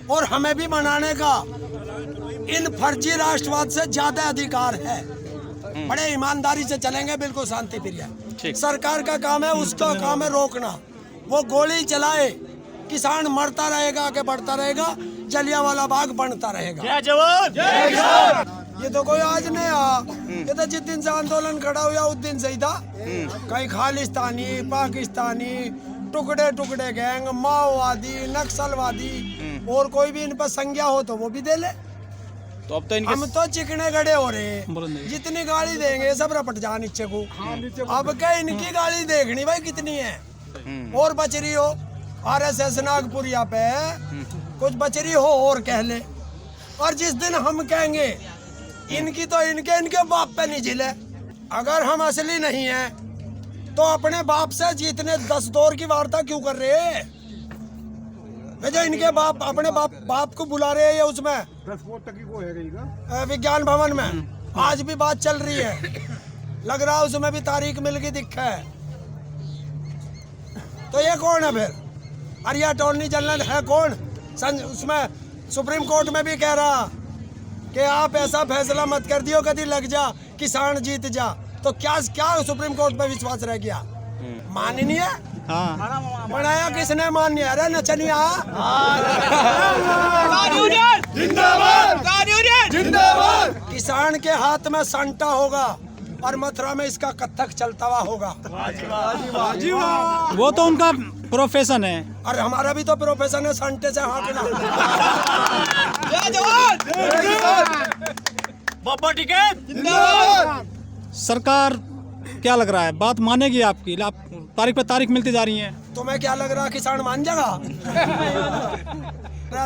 और हमें भी मनाने का इन फर्जी राष्ट्रवाद से ज्यादा अधिकार है। बड़े ईमानदारी से चलेंगे, बिल्कुल शांति प्रिय। सरकार का काम है, उसका काम है रोकना। वो गोली चलाए, किसान मरता रहेगा, आगे बढ़ता रहेगा, जलियांवाला बाग बनता रहेगा। जय जवान जय किसान। ये तो कोई आज नहीं आया, ये तो जिस दिन से आंदोलन खड़ा हुआ उस दिन से ही था। कहीं खालिस्तानी, पाकिस्तानी, टुकड़े टुकड़े गैंग, माओवादी, नक्सलवादी, और कोई भी इन पर संज्ञा हो तो वो भी दे ले। तो अब तो हम तो चिकने गड़े हो रहे हैं, जितनी गाड़ी देंगे सब रपट जा नीचे को। अब क्या इनकी गाड़ी देखनी भाई कितनी है, और बच रही हो RSS नागपुरिया पे कुछ बच रही हो और कह ले। और जिस दिन हम कहेंगे इनकी तो इनके बाप पे नहीं झिले। अगर हम असली नहीं है तो अपने बाप से जीतने 10 दौर की वार्ता क्यों कर रहे हैं? जो इनके बाप अपने बाप को बुला रहे हैं उसमें 10 वोट तक को है विज्ञान भवन में आज भी बात चल रही है। लग रहा है उसमें भी तारीख मिल गई दिखा है। तो ये कौन है फिर? अरे अटॉर्नी जनरल है कौन? उसमें सुप्रीम कोर्ट में भी कह रहा कि आप ऐसा फैसला मत कर दियो कभी लग जा किसान जीत जा। तो क्या सुप्रीम कोर्ट पे विश्वास रह गया? माननीय बनाया किसने? मान्य? अरे नचनिया किसान के हाथ में संटा होगा और मथुरा में इसका कत्थक चलता हुआ होगा। वो तो उनका प्रोफेशन है और हमारा भी तो प्रोफेशन है संटे से हाँकना। सरकार क्या लग रहा है बात मानेगी आपकी? आप तारीख पे तारीख मिलती जा रही है। तुम्हें क्या लग रहा किसान मान जाएगा?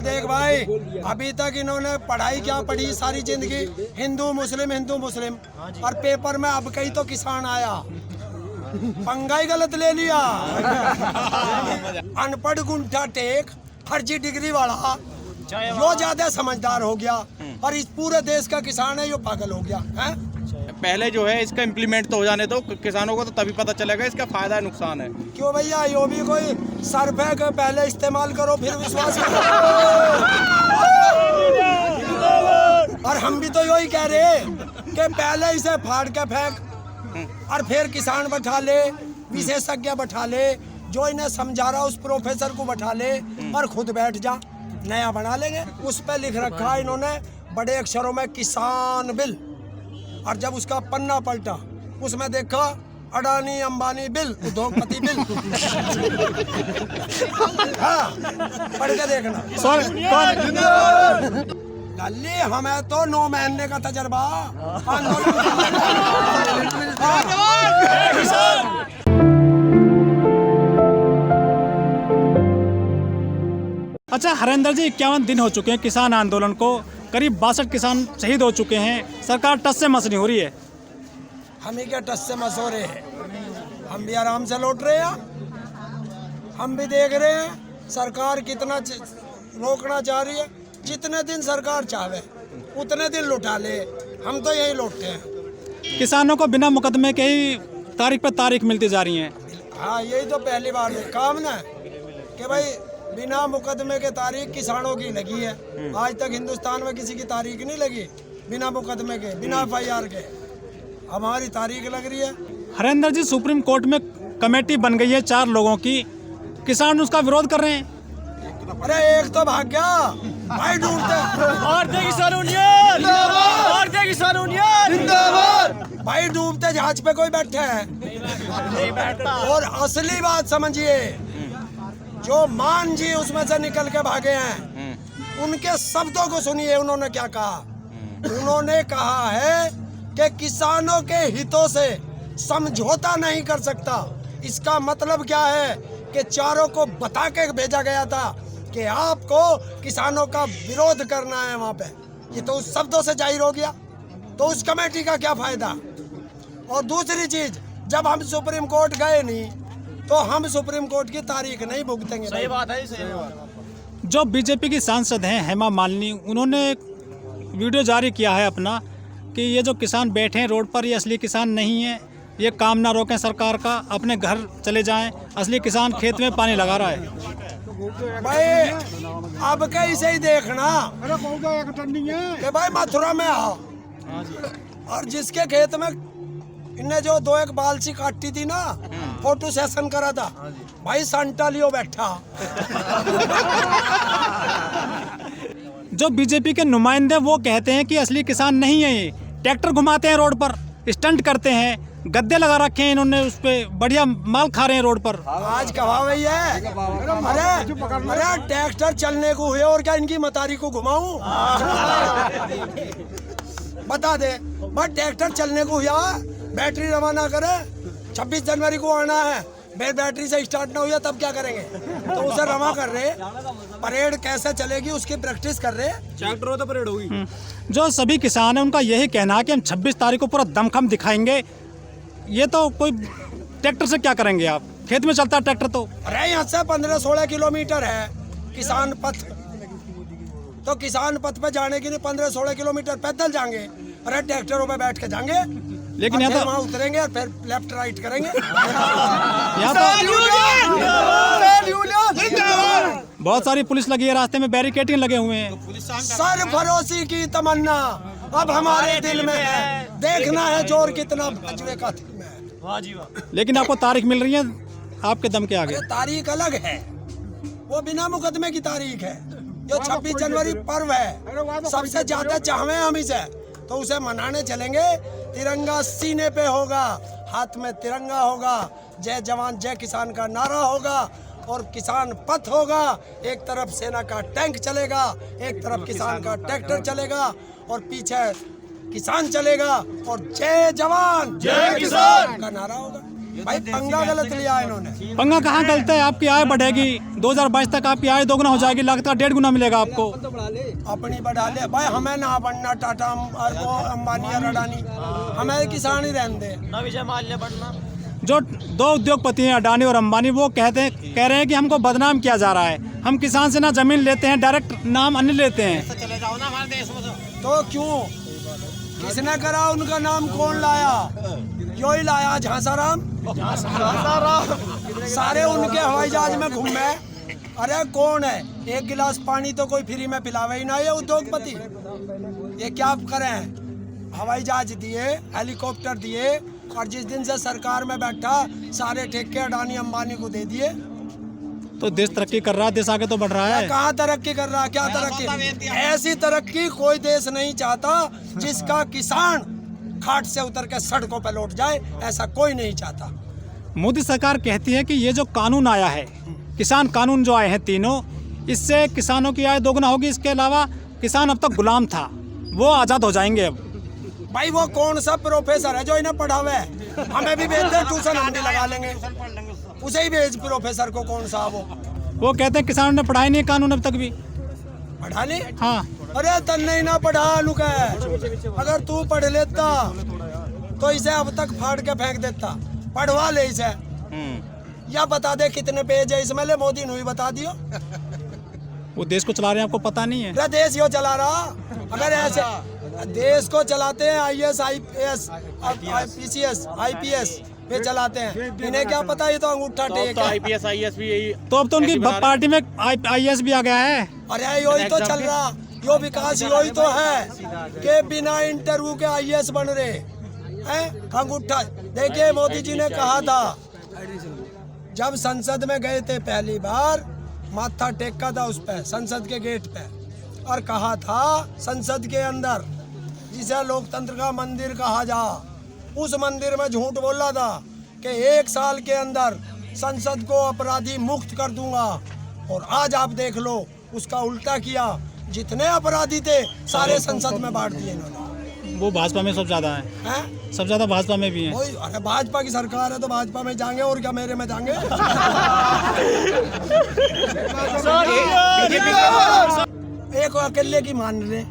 देख भाई, अभी तक इन्होंने पढ़ाई क्या पढ़ी सारी जिंदगी, हिंदू मुस्लिम, और पेपर में अब कहीं तो किसान आया, पंगा ही गलत ले लिया। अनपढ़ गुंठा टेक फर्जी डिग्री वाला यो ज्यादा समझदार हो गया, और इस पूरे देश का किसान है यो पागल हो गया है। पहले जो है इसका इम्प्लीमेंट तो हो जाने दो किसानों को, तो तभी पता चलेगा इसका फायदा है नुकसान है। क्यों भैया, यो भी कोई सर्फ है कि पहले इस्तेमाल करो फिर विश्वास करो। और हम भी तो यही कह रहे कि पहले इसे फाड़ के फेंक और फिर किसान बैठा ले, विशेषज्ञ बैठा ले, जो इन्हें समझा रहा उस प्रोफेसर को बैठा ले और खुद बैठ जा, नया बना लेंगे। उस पर लिख रखा है इन्होंने बड़े अक्षरों में किसान बिल, और जब उसका पन्ना पलटा उसमें देखा अडानी अंबानी बिल, उद्योगपति बिल। हाँ, पढ़ के देखना। लल्ली हमें तो 9 महीने का तजर्बा अच्छा हरेंद्र जी, 51 दिन हो चुके हैं किसान आंदोलन को, करीब 62 किसान शहीद हो चुके हैं, सरकार टस से मस नहीं हो रही है। हम ही क्या टस से मस हो रहे हैं? हम भी आराम से लौट रहे हैं। हम भी देख रहे हैं सरकार कितना रोकना चाह रही है। जितने दिन सरकार चाहे उतने दिन लुटा ले, हम तो यही लौटते हैं। किसानों को बिना मुकदमे के ही तारीख पर तारीख मिलती जा रही है। हाँ, यही तो पहली बार है काम ना कि भाई बिना मुकदमे के तारीख किसानों की लगी है। आज तक हिंदुस्तान में किसी की तारीख नहीं लगी बिना मुकदमे के, बिना FIR के। हमारी तारीख लग रही है। हरेंद्र जी, सुप्रीम कोर्ट में कमेटी बन गई है 4 लोगों की, किसान उसका विरोध कर रहे हैं। अरे एक तो भाग गया भाई, ढूंढते भाई, डूबते जहाज पे कोई बैठे है। और असली बात समझिए, जो मान जी उसमें से निकल के भागे हैं, उनके शब्दों को सुनिए। उन्होंने क्या कहा? उन्होंने कहा है कि किसानों के हितों से समझौता नहीं कर सकता। इसका मतलब क्या है कि चारों को बता के भेजा गया था कि आपको किसानों का विरोध करना है वहां पे। ये तो उस शब्दों से जाहिर हो गया, तो उस कमेटी का क्या फायदा? और दूसरी चीज, जब हम सुप्रीम कोर्ट गए नहीं तो हम सुप्रीम कोर्ट की तारीख नहीं भुगतेंगे। सही बात है, सही बात। जो बीजेपी की सांसद हैं हेमा मालिनी, उन्होंने एक वीडियो जारी किया है अपना कि ये जो किसान बैठे हैं रोड पर, ये असली किसान नहीं है, ये काम ना रोकें सरकार का, अपने घर चले जाएं, असली किसान खेत में पानी लगा रहा है। भाई अब कैसे ही देखना अरे कौन सा एक टन नहीं है कि भाई मथुरा में आओ और जिसके खेत में इनने जो 2 एक बालची काटी थी ना, फोटो सेशन करा था, भाई संटा लियो बैठा। जो बीजेपी के नुमाइंदे वो कहते हैं कि असली किसान नहीं है ये, ट्रैक्टर घुमाते हैं रोड पर, स्टंट करते हैं, गद्दे लगा रखे हैं इन्होंने, उस पे बढ़िया माल खा रहे हैं रोड पर। आज कहा भई है, अरे ट्रैक्टर चलने को हुए और क्या इनकी मतारी को घुमाऊं? बता दे, बस ट्रैक्टर चलने को हुआ, बैटरी रवाना करे, 26 जनवरी को आना है, बैटरी से स्टार्ट ना हुआ तब क्या करेंगे? तो उसे रवा कर रहे, परेड कैसे चलेगी उसकी प्रैक्टिस कर रहे। ट्रैक्टर हो तो परेड होगी। जो सभी किसान हैं उनका यही कहना है कि हम 26 तारीख को पूरा दमखम दिखाएंगे। ये तो कोई ट्रैक्टर से क्या करेंगे आप, खेत में चलता है ट्रैक्टर तो। अरे यहाँ से 15-16 किलोमीटर है किसान पथ, तो किसान पथ पे जाने के लिए 15-16 किलोमीटर पैदल जाएंगे, अरे ट्रैक्टरों पे बैठ के जाएंगे, लेकिन यहाँ तो वहाँ उतरेंगे और फिर लेफ्ट राइट करेंगे। यहाँ तो बहुत सारी पुलिस लगी है, रास्ते में बैरिकेडिंग लगे हुए हैं। सरफरोशी की तमन्ना अब हमारे दिल में है, देखना है जोर कितना बजवे का दिल में है। लेकिन आपको तारीख मिल रही है आपके दम के आगे। अरे तारीख अलग है, वो बिना मुकदमे की तारीख है। जो 26 जनवरी पर्व है, सबसे ज्यादा चाहवे हम इसे, तो उसे मनाने चलेंगे। तिरंगा सीने पे होगा, हाथ में तिरंगा होगा, जय जवान जय किसान का नारा होगा और किसान पथ होगा। एक तरफ सेना का टैंक चलेगा, एक तरफ किसान का ट्रैक्टर चलेगा और पीछे किसान चलेगा और जय जवान जय किसान का नारा होगा। भाई पंगा गलत लिया इन्होंने। पंगा कहाँ गलत है? आपकी आय बढ़ेगी, 2022 तक आपकी आय दोगुना हो जाएगी, लागत का 1.5 गुना मिलेगा आपको। अपनी बढ़ा ले भाई, हमें ना बनना टाटा अंबानी और अडानी, हमें किसान ही रहने दे। जो 2 उद्योगपति हैं अडानी और अंबानी, वो कह रहे हैं कि हमको बदनाम किया जा रहा है, हम किसान से ना जमीन लेते हैं, डायरेक्ट नाम अन्य लेते हैं। तो क्यों, किसने करा, उनका नाम कौन लाया? यो ही लाया झांसाराम। सारे उनके हवाई जहाज में घूमे। अरे कौन है, एक गिलास पानी तो कोई फ्री में पिलावे ही ना ये उद्योगपति। ये क्या करें, हवाई जहाज दिए, हेलीकॉप्टर दिए और जिस दिन से सरकार में बैठा सारे ठेके अडानी अंबानी को दे दिए। तो देश तरक्की कर रहा है, देश आगे तो बढ़ रहा है। कहाँ तरक्की कर रहा है, क्या तरक्की? ऐसी तरक्की कोई देश नहीं चाहता जिसका किसान खाट से उतर के सड़कों पे लौट जाए, ऐसा कोई नहीं चाहता। मोदी सरकार कहती है कि ये जो कानून आया है, किसान कानून जो आए हैं तीनों, इससे किसानों की आय दोगुना होगी। इसके अलावा किसान अब तक गुलाम था, वो आज़ाद हो जाएंगे अब। भाई वो कौन सा प्रोफेसर है जो इन्हें पढ़ावे? हमें भी भेज दे, ट्यूशन हम भी लगा लेंगे, उसे ही भेज प्रोफेसर को। कौन सा वो कहते हैं किसानों ने पढ़ाई नहीं कानून अब तक भी। पढ़ा ले? हाँ। अरे तन्ने ही ना पढ़ा लुका, अगर तू पढ़ लेता तो इसे अब तक फाड़ के फेंक देता। पढ़वा ले इसे, या बता दे कितने पेज है इसमें, ले मोदी ने बता दियो। वो देश को चला रहे हैं, आपको पता नहीं है? देश यो चला रहा, अगर ऐसे देश को चलाते हैं IAS IPS PCS IPS पे चलाते हैं, इन्हें क्या पता, ये तो अंगूठा टेक है। IPS IAS भी यही। तो अब तो उनकी पार्टी में IAS भी आ गया है। अरे यो ही तो चल रहा, यो विकास यो ही तो है कि बिना इंटरव्यू के IAS बन रहे हैं। अंगूठा देखिए, मोदी जी ने कहा था जब संसद में गए थे पहली बार, माथा टेका था उस पे संसद के गेट पे, और कहा था संसद के अंदर जिसे लोकतंत्र का मंदिर कहा जा, उस मंदिर में झूठ बोला था कि 1 साल के अंदर संसद को अपराधी मुक्त कर दूंगा। और आज आप देख लो, उसका उल्टा किया, जितने अपराधी थे सारे संसद में बांट दिए इन्होंने। वो भाजपा में सब ज्यादा है, सब ज्यादा भाजपा में भी है। अरे भाजपा की सरकार है तो भाजपा में जाएंगे, और क्या मेरे में जाएंगे? एक अकेले की मान रहे,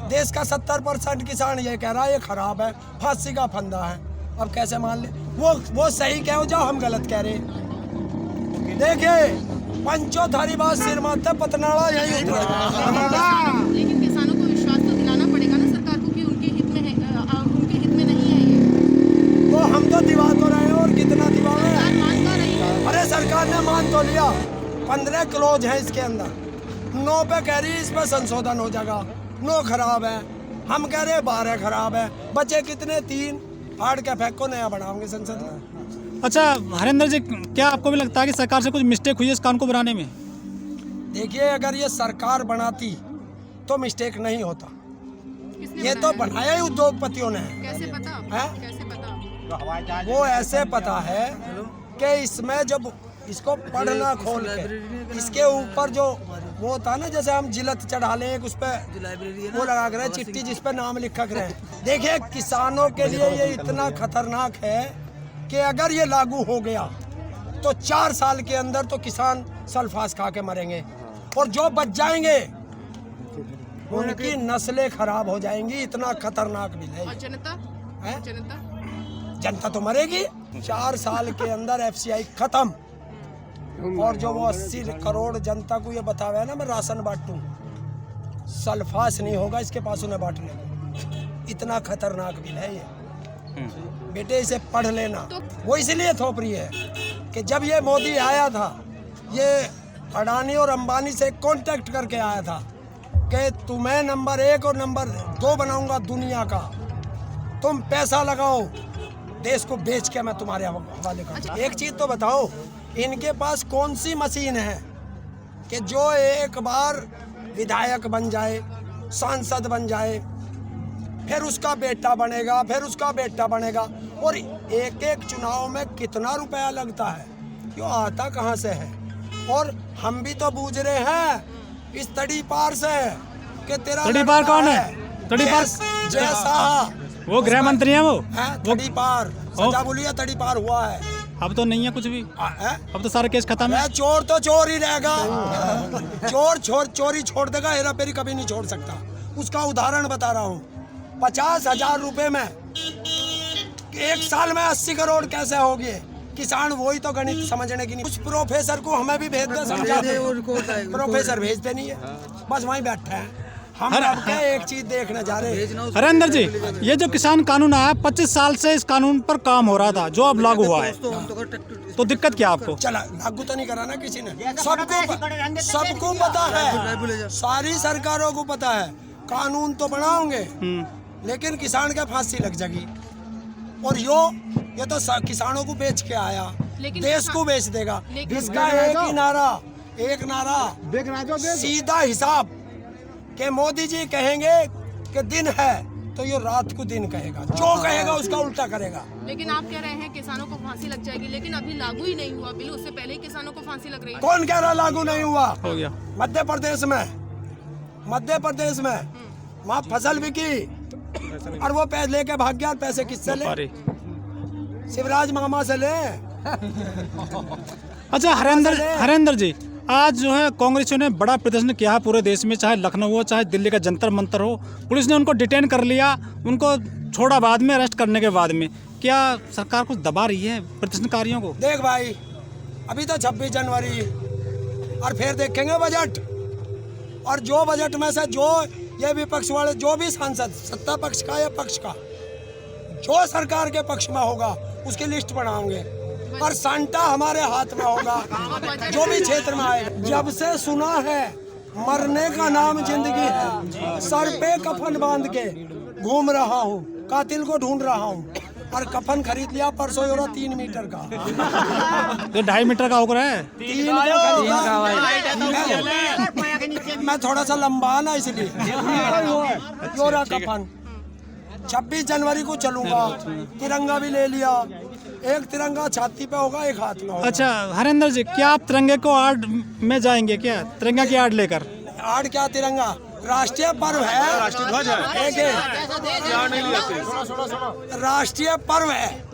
देश का 70% किसान ये कह रहा है ये खराब है, फांसी का फंदा है। अब कैसे मान ले, वो सही कहो जाओ, हम गलत कह रहे। देखिए पंचो थारी बात सिर मारते पतनाड़ा यही लेकिन किसानों को विश्वास तो दिलाना पड़ेगा ना सरकार को कि उनके हित में है, उनके हित में नहीं है ये। तो हम तो दिवा तो रहे हैं, और कितना दिवा है? सरकार मान तो रही है। अरे सरकार ने मान तो लिया, 15 क्लोज है इसके अंदर, 9 पे कह रही इस पर संशोधन हो जाएगा, 9 खराब है, हम कह रहे 12 खराब है, बचे कितने 3, फाड़ के फेंको, नया बनाओगे संसद में। अच्छा हरेंद्र जी, क्या आपको भी लगता है कि सरकार से कुछ मिस्टेक हुई है इस कानून को बनाने में? देखिए, अगर ये सरकार बनाती तो मिस्टेक नहीं होता, किसने ये तो बनाया? बनाया ही उद्योगपतियों ने। कैसे पता? हैं? कैसे पता? वो ऐसे पता है कि इसमें जब इसको पढ़ना खोल के, इसके ऊपर जो वो होता है ना, जैसे हम जिलत चढ़ा लें एक, उस पे वो लगा कर चिट्ठी जिस पे नाम लिखा कर। देखिए, किसानों के लिए ये इतना खतरनाक है कि अगर ये लागू हो गया तो 4 साल के अंदर तो किसान सल्फास खा के मरेंगे, और जो बच जाएंगे उनकी नस्लें खराब हो जाएंगी। इतना खतरनाक बिल है और ये। जनता? हैं? जनता? जनता तो मरेगी। 4 साल के अंदर FCI खत्म, और जो वो 80 करोड़ जनता को ये बतावे है ना, मैं राशन बांटूं, सल्फास नहीं होगा इसके पास उन्हें बांटने को। इतना खतरनाक बिल है ये। बेटे, इसे पढ़ लेना। वो इसलिए थोप रही है कि जब ये मोदी आया था, ये अडानी और अंबानी से कांटेक्ट करके आया था कि तुम्हें नंबर 1 और नंबर 2 बनाऊंगा दुनिया का, तुम पैसा लगाओ, देश को बेच के मैं तुम्हारे हवाले कर। एक चीज तो बताओ, इनके पास कौन सी मशीन है कि जो एक बार विधायक बन जाए, सांसद बन जाए, फिर उसका बेटा बनेगा, फिर उसका बेटा बनेगा, और एक एक चुनाव में कितना रुपया लगता है, क्यों आता कहाँ से है। और हम भी तो बूझ रहे हैं इस तड़ी पार से कि तेरा तड़ी पार लड़का कौन है? तड़ी पार जैसा वो गृह मंत्री हैं वो। तड़ी पार सजा बोलिए, तड़ी पार हुआ है। अब तो नहीं है कुछ भी, है? अब तो सारा केस खत्म है। चोर तो चोर ही रहेगा, चोर चोरी छोड़ देगा, हेरा फेरी कभी नहीं छोड़ सकता। उसका उदाहरण बता रहा हूँ। 50,000 रुपए में 1 साल में 80 करोड़ कैसे हो गए? किसान वही तो गणित समझने की नहीं। कुछ प्रोफेसर को हमें भी भेज दे, समझाते। प्रोफेसर भेजते नहीं है, बस वहीं बैठे हैं। हम अब क्या एक चीज देखने जा रहे हैं। हरेंद्र जी, ये जो किसान कानून आया, 25 साल से इस कानून पर काम हो रहा था, जो अब लागू हुआ है, तो दिक्कत क्या आपको? चला लागू तो नहीं करा ना किसी ने, सबको पता है, सारी सरकारों को पता है। कानून तो बनाओगे लेकिन किसान के फांसी लग जाएगी, और ये तो किसानों को बेच के आया, देश को बेच देगा। इसका एक नारा सीधा हिसाब कि मोदी जी कहेंगे कि दिन है तो ये रात को दिन कहेगा, जो कहेगा उसका उल्टा करेगा। लेकिन आप कह रहे हैं किसानों को फांसी लग जाएगी, लेकिन अभी लागू ही नहीं हुआ बिल, उससे पहले ही किसानों को फांसी लग रही है। कौन कह रहा लागू नहीं हुआ? हो गया। मध्य प्रदेश में वहाँ फसल बिकी और वो पैसे लेके भाग गया। पैसे किससे ले? शिवराज मामा से ले। अच्छा हरेंद्र जी, आज जो है कांग्रेसियों ने बड़ा प्रदर्शन किया है पूरे देश में, चाहे लखनऊ हो चाहे दिल्ली का जंतर मंतर हो। पुलिस ने उनको डिटेन कर लिया, उनको छोड़ा बाद में, अरेस्ट करने के बाद में। क्या सरकार कुछ दबा रही है प्रदर्शनकारियों को? देख भाई, अभी तो 26 जनवरी और फिर देखेंगे बजट, और जो बजट में से जो ये विपक्ष वाले, जो भी सांसद सत्ता पक्ष का या पक्ष का, जो सरकार के पक्ष में होगा उसकी लिस्ट बनाओगे, और सांटा हमारे हाथ में होगा जो भी क्षेत्र में आए। जब से सुना है मरने का नाम जिंदगी है, सर पे कफन बांध के घूम रहा हूँ, कातिल को ढूंढ रहा हूँ, और कफन खरीद लिया परसों, 3 मीटर का। तो 2.5 मीटर का हो रहा है। 3 मैं थोड़ा सा लंबा ना, इसलिए योरा कफन। 26 जनवरी को चलूंगा, तिरंगा भी ले लिया, एक तिरंगा छाती पे होगा, एक हाथ में होगा। अच्छा हरेंद्र जी, क्या आप तिरंगे को आड़ में जाएंगे क्या? तिरंगा की आड़ लेकर? आड़ क्या, तिरंगा राष्ट्रीय पर्व है, राष्ट्रीय पर्व है।